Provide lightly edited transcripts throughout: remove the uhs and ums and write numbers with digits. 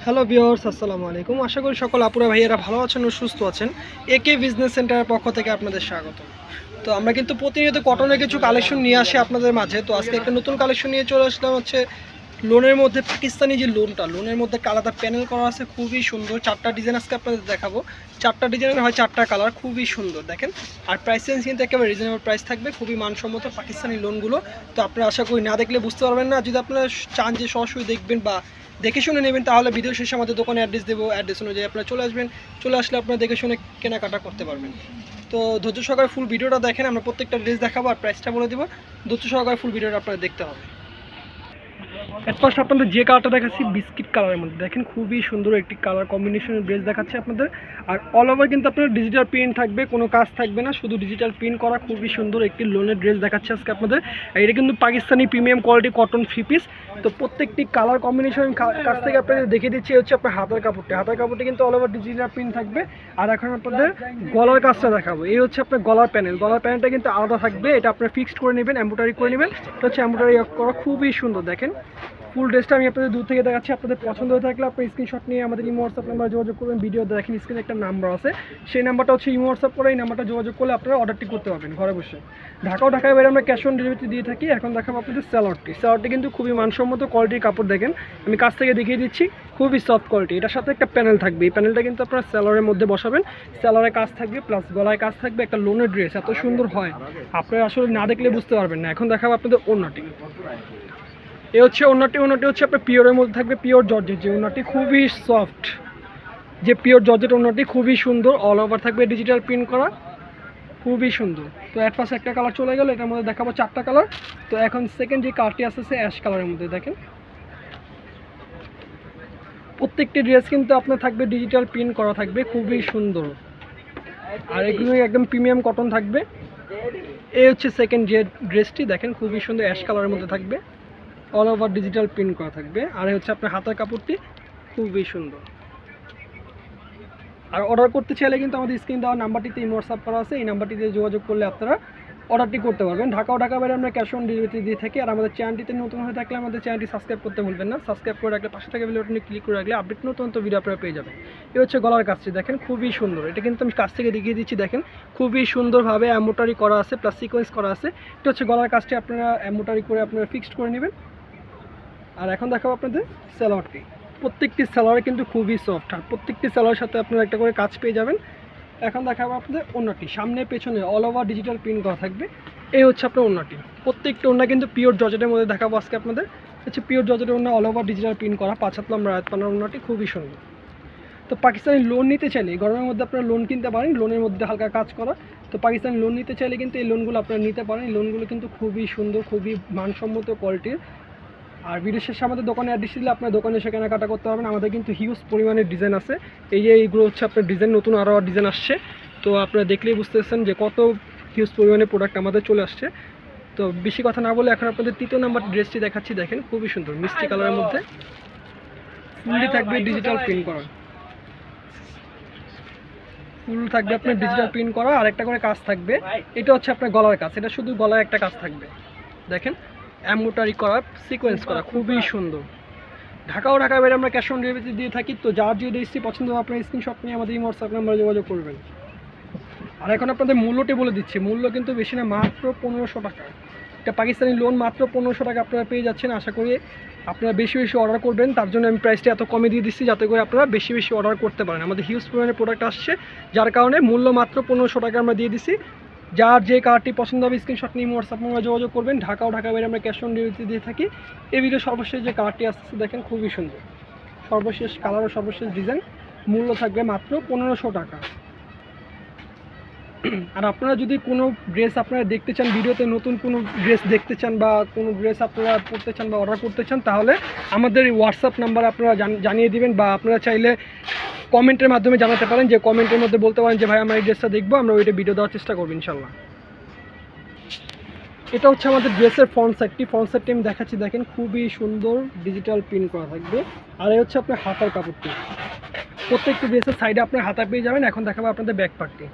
Hello viewers, আসসালামু আলাইকুম। আশা করি সকল আপুরা ভাইয়েরা ভালো আছেন ও সুস্থ আছেন। একে বিজনেস সেন্টারের পক্ষ থেকে আপনাদের স্বাগত। তো আমরা কিন্তু প্রতিনিয়ত কটনের কিছু কালেকশন নিয়ে আসি আপনাদের মাঝে। তো আজকে একটা নতুন কালেকশন নিয়ে চলে আসলাম হচ্ছে লোনের মধ্যে পাকিস্তানি যে লোনের মধ্যে আলাদা প্যানেল করা আছে, খুবই সুন্দর। 4টা ডিজাইন আজকে আপনাদের দেখাবো। 4টা ডিজাইনের হয় 4টা কালার, খুবই সুন্দর দেখেন। আর প্রাইস রেঞ্জ কিন্তু একেবারে রিজনেবল প্রাইস থাকবে, খুবই মানসম্মত পাকিস্তানি লোনগুলো। তো আপনারা আশা করি না দেখলে বুঝতে পারবেন না। যদি আপনারা চান যে সরাসরি দেখবেন বা দেখে শুনে নেবেন, তাহলে ভিডিও শেষে আমাদের দোকানে অ্যাড্রেস দেবো, অ্যাড্রেস অনুযায়ী আপনারা চলে আসবেন। চলে আসলে আপনারা দেখে শুনে কেনাকাটা করতে পারবেন। তো ধৈর্য সহকারে ফুল ভিডিওটা দেখেন, আমরা প্রত্যেকটা ড্রেস দেখাবো আর প্রাইসটা বলে দেবো। ধৈর্য সহকারে ফুল ভিডিওটা আপনারা দেখতে হবে। এট ফার্স্ট আপনাদের যে কালারটা দেখাচ্ছি বিস্কিট কালারের মধ্যে, দেখেন খুবই সুন্দর একটি কালার কম্বিনেশনের ড্রেস দেখাচ্ছে আপনাদের। আর অল ওভার কিন্তু আপনার ডিজিটাল প্রিন্ট থাকবে, কোনো কাজ থাকবে না, শুধু ডিজিটাল প্রিন্ট করা খুবই সুন্দর একটি লোনের ড্রেস দেখাচ্ছে আজকে আপনাদের। আর এটা কিন্তু Pakistani premium quality cotton 3 piece. তো প্রত্যেকটি কালার কম্বিনেশন কাছ থেকে আপনাদের দেখিয়ে দিচ্ছি। হচ্ছে আপনার হাতার কাপড়টি কিন্তু অল ওভার ডিজিটাল প্রিন্ট থাকবে। আর এখন আপনাদের গলার কাজটা দেখাবো। এই হচ্ছে আপনার গলার প্যানেলটা কিন্তু আলাদা থাকবে, এটা আপনার ফিক্সড করে নেবেন, এমব্রয়ডারি করে নেবেন। এটা হচ্ছে এমব্রয়ডারি করা, খুবই সুন্দর দেখেন। ফুল ড্রেসটা আমি আপনাদের দূর থেকে দেখাচ্ছি। আপনাদের পছন্দ হয়ে থাকলে আপনি স্ক্রিনশট নিয়ে আমাদের ইমো হোয়াটসঅ্যাপ নাম্বার যোগাযোগ করবেন। ভিডিও দেখেন, স্ক্রিনে একটা নাম্বার আছে, সেই নাম্বারটা হচ্ছে ইমো হোয়াটসঅ্যাপ করে এই নাম্বারটা যোগাযোগ করলে আপনারা অর্ডারটি করতে পারবেন ঘরে বসে। ঢাকায় বাইরে আমরা ক্যাশ অন ডেলিভারি দিয়ে থাকি। এখন দেখাবো আপনাদের স্যালোয়ারটি কিন্তু খুবই মানসম্মত কোয়ালিটির কাপড় দেখেন, আমি কাছ থেকে দেখিয়ে দিচ্ছি, খুবই সফট কোয়ালিটি। এটার সাথে একটা প্যানেল থাকবে, এই প্যানেলটা কিন্তু আপনারা স্যালোয়ারের মধ্যে বসাবেন। স্যালোয়ারের কাজ থাকবে প্লাস গলায় কাজ থাকবে। একটা লোনের ড্রেস এত সুন্দর হয় আপনারা আসলে না দেখলে বুঝতে পারবেন না। এখন দেখাবো আপনাদের ওড়নাটি। এ হচ্ছে ওড়নাটি হচ্ছে আপনার পিওরের মধ্যে থাকবে, পিওর জর্জেট। যে ওড়নাটি খুবই সফট, যে পিওর জর্জেট ওড়নাটি খুবই সুন্দর, অল ওভার থাকবে ডিজিটাল প্রিন্ট করা, খুবই সুন্দর। তো অ্যাট ফার্স্ট একটা কালার চলে গেল, এটার মধ্যে দেখাবো 4টা কালার। তো এখন সেকেন্ড যে কালারটি আসছে অ্যাশ কালারের মধ্যে দেখেন। প্রত্যেকটি ড্রেস কিন্তু আপনার থাকবে ডিজিটাল প্রিন্ট করা থাকবে, খুবই সুন্দর। আর এগুলো একদম প্রিমিয়াম কটন থাকবে। এই হচ্ছে সেকেন্ড যে ড্রেসটি দেখেন, খুবই সুন্দর, অ্যাশ কালারের মধ্যে থাকবে, অল ওভার ডিজিটাল প্রিন্ট করা থাকবে। আর হচ্ছে আপনার হাতের কাপড়টি খুবই সুন্দর। আর অর্ডার করতে চাইলে কিন্তু আমাদের স্ক্রিন দেওয়া নাম্বারটিতে হোয়াটসঅ্যাপ করা আছে, এই নাম্বারটিতে যোগাযোগ করলে আপনারা অর্ডারটি করতে পারবেন। ঢাকা বাইরে আমরা ক্যাশ অন ডেলিভারি দিয়ে থাকি। আর আমাদের চ্যানেলটিতে নতুন হয়ে থাকলে আমাদের চ্যানেলটি সাবস্ক্রাইব করতে ভুলবেন না। সাবস্ক্রাইব করে রাখলে পাশে থেকে ভিডিওটি ক্লিক করে রাখলে আপডেট নতুন ভিডিও আপনারা পেয়ে যাবেন। এই হচ্ছে গলার কাজটি দেখেন, খুবই সুন্দর। এটা কিন্তু আমি কাছ থেকে দেখিয়ে দিচ্ছি দেখেন, খুবই সুন্দরভাবে এমব্রয়ডারি করা আছে প্লাস সিকোয়েন্স করা আছে। এটা হচ্ছে গলার কাজটি, আপনারা এমব্রয়ডারি করে আপনারা ফিক্সড করে নেবেন। আর এখন দেখাবো আপনাদের সালোয়ারটি। প্রত্যেকটি সালোয়ার কিন্তু খুবই সফট, আর প্রত্যেকটি সালোয়ারের সাথে আপনারা একটা করে কাজ পেয়ে যাবেন। এখন দেখাবো আপনাদের ওড়নাটি, সামনে পেছনে অল ওভার ডিজিটাল প্রিন্ট করা থাকবে। এই হচ্ছে আপনার ওড়নাটি। প্রত্যেকটা ওড়না কিন্তু পিওর জর্জেটের মধ্যে দেখাবো আজকে আপনাদের। হচ্ছে পিওর জর্জেটের ওড়না, অল ওভার ডিজিটাল প্রিন্ট করা, 5 হাত লম্বা রাত পানার ওড়নাটি খুবই সুন্দর। তো পাকিস্তানি লোন নিতে চাইলে গরমের মধ্যে আপনারা লোন কিনতে পারেন, লোনের মধ্যে হালকা কাজ করা। তো পাকিস্তানি লোন নিতে চাইলে কিন্তু এই লোনগুলো আপনারা নিতে পারেন। এই লোনগুলো কিন্তু খুবই সুন্দর, খুবই মানসম্মত কোয়ালিটির। আর ভিডিও শেষে আমাদের দোকানে অ্যাড্রেস দিলে আপনার দোকানে এসে কেনাকাটা করতে পারবেন। আমাদের কিন্তু হিউজ পরিমাণের ডিজাইন আছে। এই যে এইগুলো হচ্ছে আপনার ডিজাইন, নতুন আরও ডিজাইন আসছে। তো আপনারা দেখলেই বুঝতেছেন যে কত হিউজ পরিমাণে প্রোডাক্ট আমাদের চলে আসছে। তো বেশি কথা না বলে এখন আপনাদের 3য় নাম্বার ড্রেসটি দেখাচ্ছি দেখেন, খুবই সুন্দর মিষ্টি কালারের মধ্যে, ফুললি থাকবে ডিজিটাল প্রিন্ট করা, ফুল থাকবে আপনার ডিজিটাল প্রিন্ট করা। আর একটা করে কাজ থাকবে, এটা হচ্ছে আপনার গলার কাজ, এটা শুধু গলায় একটা কাজ থাকবে দেখেন, এমব্রয়ডারি করা, সিকোয়েন্স করা, খুবই সুন্দর। ঢাকায় বাইরে আমরা ক্যাশ অন ডেলিভারি দিয়ে থাকি। তো যার যে ড্রেসটি পছন্দ হবে আপনার স্ক্রিনশট নিয়ে আমাদের এই হোয়াটসঅ্যাপ নাম্বারে যোগাযোগ করবেন। আর এখন আপনাদের মূল্যটি বলে দিচ্ছি, মূল্য কিন্তু বেশি না, মাত্র 1500 টাকা। এটা পাকিস্তানি লোন, মাত্র 1500 টাকা আপনারা পেয়ে যাচ্ছেন। আশা করি আপনারা বেশি অর্ডার করবেন, তার জন্য আমি প্রাইসটা এত কমে দিয়ে দিচ্ছি যাতে করে আপনারা বেশি অর্ডার করতে পারেন। আমাদের হিউজ পরিমাণে প্রোডাক্ট আসছে, যার কারণে মূল্য মাত্র 1500 টাকা আমরা দিয়ে দিচ্ছি। যার যে কার্ডটি পছন্দ হবে স্ক্রিনশট নিয়ে হোয়াটসঅ্যাপ নাম্বারে যোগাযোগ করবেন। ঢাকা বাইরে আমরা ক্যাশ অন ডেলিভারি দিয়ে থাকি। এই ভিডিও সর্বশেষ যে কার্ডটি আসছে দেখেন, খুবই সুন্দর, সর্বশেষ কালার ও সর্বশেষ ডিজাইন। মূল্য থাকবে মাত্র 1500 টাকা। আর আপনারা যদি কোনো ড্রেস আপনারা দেখতে চান, ভিডিওতে নতুন কোনো ড্রেস দেখতে চান বা কোনো ড্রেস আপনারা পড়তে চান বা অর্ডার করতে চান, তাহলে আমাদের এই হোয়াটসঅ্যাপ নাম্বার আপনারা জানিয়ে দিবেন। বা আপনারা চাইলে কমেন্টের মাধ্যমে জানাতে পারেন, যে কমেন্টের মধ্যে বলতে পারেন যে ভাই আমরা এই ড্রেসটা দেখবো, আমরা ওইটা ভিডিও দেওয়ার চেষ্টা করবো ইনশাল্লাহ। এটা হচ্ছে আমাদের ড্রেসের ফ্রন্ট সাইডটি আমি দেখাচ্ছি দেখেন, খুবই সুন্দর ডিজিটাল প্রিন্ট করা থাকবে। আর এই হচ্ছে আপনার হাতার কাপড়টি, প্রত্যেকটি ড্রেসের সাইডে আপনার হাতা পেয়ে যাবেন। এখন দেখাবো আপনাদের ব্যাক পার্টটি।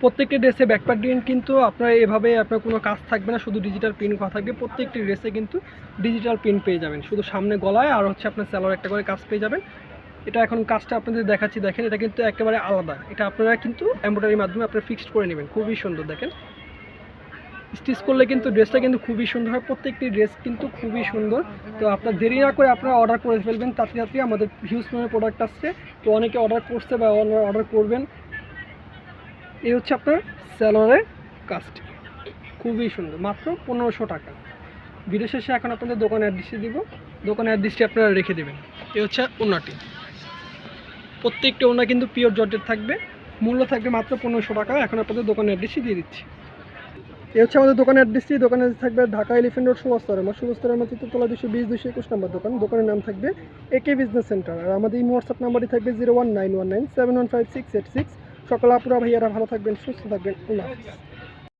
প্রত্যেকটি ড্রেসে ব্যাকপার্ট ডিজাইন কিন্তু আপনার এভাবে আপনার কোনো কাজ থাকবে না, শুধু ডিজিটাল প্রিন্ট করা থাকবে। প্রত্যেকটি ড্রেসে কিন্তু ডিজিটাল প্রিন্ট পেয়ে যাবেন, শুধু সামনে গলায় আর হচ্ছে আপনার সালোয়ার একটা করে কাজ পেয়ে যাবেন। এটা এখন কাজটা আপনাদের দেখাচ্ছি, দেখেন এটা কিন্তু একেবারে আলাদা, এটা আপনারা কিন্তু এমব্রয়ডারির মাধ্যমে আপনারা ফিক্সড করে নেবেন, খুবই সুন্দর। দেখেন স্টিচ করলে কিন্তু ড্রেসটা কিন্তু খুবই সুন্দর হয়, প্রত্যেকটি ড্রেস কিন্তু খুবই সুন্দর। তো আপনার দেরি না করে আপনারা অর্ডার করে ফেলবেন তাড়াতাড়ি, আমাদের হিউজ পরিমাণে প্রোডাক্ট আসছে, তো অনেকে অর্ডার করছে বা অর্ডার করবেন। এই হচ্ছে আপনার সালোয়ারের কাজটি, খুবই সুন্দর, মাত্র 1500 টাকা। ভিডিও শেষে এখন আপনাদের দোকানের অ্যাড্রেসটি দিব, দোকানের অ্যাড্রেসটি আপনারা রেখে দেবেন। এই হচ্ছে ওড়নাটি, প্রত্যেকটি ওড়না কিন্তু পিওর জর্জেট থাকবে, মূল্য থাকবে মাত্র 1500 টাকা। এখন আপনাদের দোকানের অ্যাড্রেসটি দিয়ে দিচ্ছি। এই হচ্ছে আমাদের দোকানের অ্যাড্রেসটি, দোকানে থাকবে ঢাকা এলিফেন্ট রোড সুবস্তরের মধ্যে তলা 220-221 নম্বর দোকান। দোকানের নাম থাকবে একে বিজনেস সেন্টার, আর আমাদের এই হোয়াটসঅ্যাপ নাম্বারটি থাকবে 01919715686। সকল আপুরা ভাইয়ারা ভালো থাকবেন, সুস্থ থাকবেন, আল্লাহ হাফেজ।